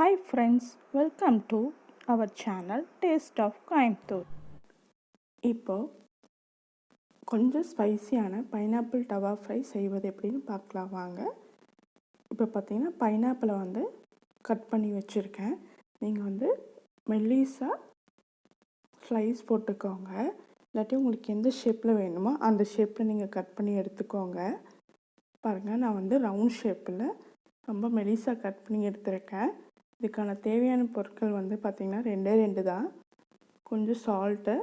Hi friends, welcome to our channel Taste of Coimbatore. இப்போ கொஞ்சம் ஸ்பைசியான pineapple tawa fry செய்வது எப்படின்னு பார்க்கலாம் வாங்க. இப்போ பார்த்தீங்கன்னா பைனாப்பிளை கட் பண்ணி வச்சுருக்கேன். நீங்கள் மெல்லிஸாக ஸ்லைஸ் போட்டுக்கோங்க. இல்லாட்டி உங்களுக்கு எந்த ஷேப்பில் வேணுமோ அந்த ஷேப்பில் நீங்கள் கட் பண்ணி எடுத்துக்கோங்க. பாருங்கள், நான் ரவுண்ட் ஷேப்பில் ரொம்ப மெலிசாக கட் பண்ணி எடுத்துருக்கேன். இதுக்கான தேவையான பொருட்கள் பார்த்திங்கன்னா 2 தான். கொஞ்சம் சால்ட்டு,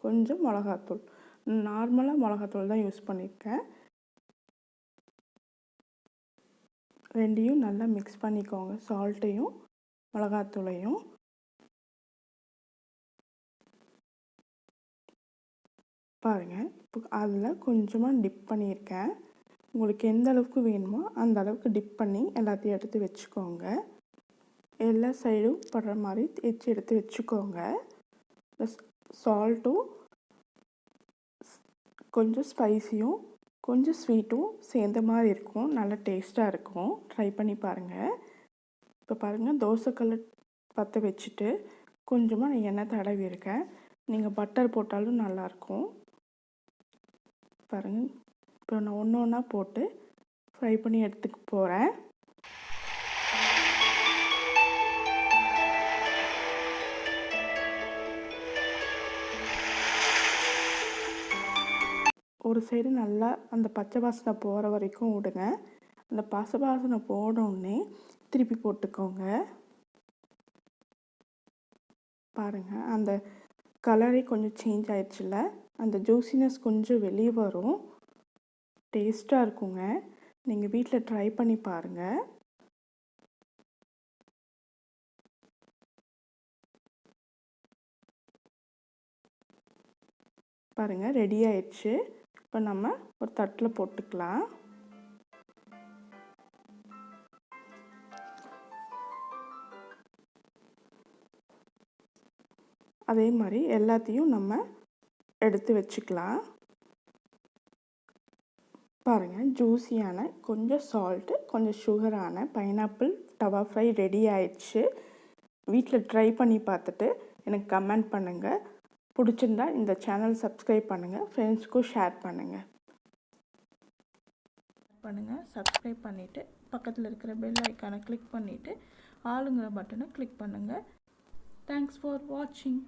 கொஞ்சம் மிளகாத்தூள். நார்மலாக மிளகாத்தூள் தான் யூஸ் பண்ணியிருக்கேன். ரெண்டையும் நல்லா மிக்ஸ் பண்ணிக்கோங்க, சால்ட்டையும் மிளகாத்தூளையும். பாருங்கள், இப்போ அதில் கொஞ்சமாக டிப் பண்ணியிருக்கேன். உங்களுக்கு எந்த அளவுக்கு வேணுமோ அந்த அளவுக்கு டிப் பண்ணி எல்லாத்தையும் எடுத்து வச்சுக்கோங்க. எல்லா சைடும் படுற மாதிரி தேய்ச்சி எடுத்து வச்சுக்கோங்க. சால்ட்டும் கொஞ்சம் ஸ்பைஸியும் கொஞ்சம் ஸ்வீட்டும் சேர்ந்த மாதிரி இருக்கும். நல்லா டேஸ்ட்டாக இருக்கும். ட்ரை பண்ணி பாருங்கள். இப்போ பாருங்கள், தோசைக்கல் பற்ற வச்சுட்டு கொஞ்சமாக நான் எண்ணெய் தடவி இருக்கேன். நீங்கள் பட்டர் போட்டாலும் நல்லாயிருக்கும். பாருங்கள், இப்போ நான் ஒன்று ஒன்றா போட்டு ஃப்ரை பண்ணி எடுத்துக்க போகிறேன். ஒரு சைடு நல்லா அந்த பச்சை வாசனை போகிற வரைக்கும் விடுங்க. அந்த பச்சை வாசனை போனோடனே திருப்பி போட்டுக்கோங்க. பாருங்கள், அந்த கலரே கொஞ்சம் சேஞ்ச் ஆயிடுச்சுல, அந்த ஜூசினஸ் கொஞ்சம் வெளியே வரும். டேஸ்ட்டாக இருக்குங்க. நீங்கள் வீட்டில் ட்ரை பண்ணி பாருங்கள். பாருங்கள், ரெடி ஆயிடுச்சு. இப்போ நம்ம ஒரு தட்டில் போட்டுக்கலாம். அதே மாதிரி எல்லாத்தையும் நம்ம எடுத்து வச்சுக்கலாம். பாருங்கள், ஜூஸியான கொஞ்சம் சால்ட்டு கொஞ்சம் சுகரான பைனாப்பிள் டவா ஃப்ரை ரெடி ஆயிடுச்சு. வீட்டில் ட்ரை பண்ணி பார்த்துட்டு எனக்கு கமெண்ட் பண்ணுங்கள். பிடிச்சிருந்தா இந்த சேனல் சப்ஸ்கிரைப் பண்ணுங்கள், ஃப்ரெண்ட்ஸ்க்கும் ஷேர் பண்ணுங்கள். சப்ஸ்கிரைப் பண்ணிவிட்டு பக்கத்தில் இருக்கிற பெல் ஐக்கானை கிளிக் பண்ணிவிட்டு ஆளுங்கிற பட்டனை கிளிக் பண்ணுங்கள். தேங்க்ஸ் ஃபார் வாட்சிங்.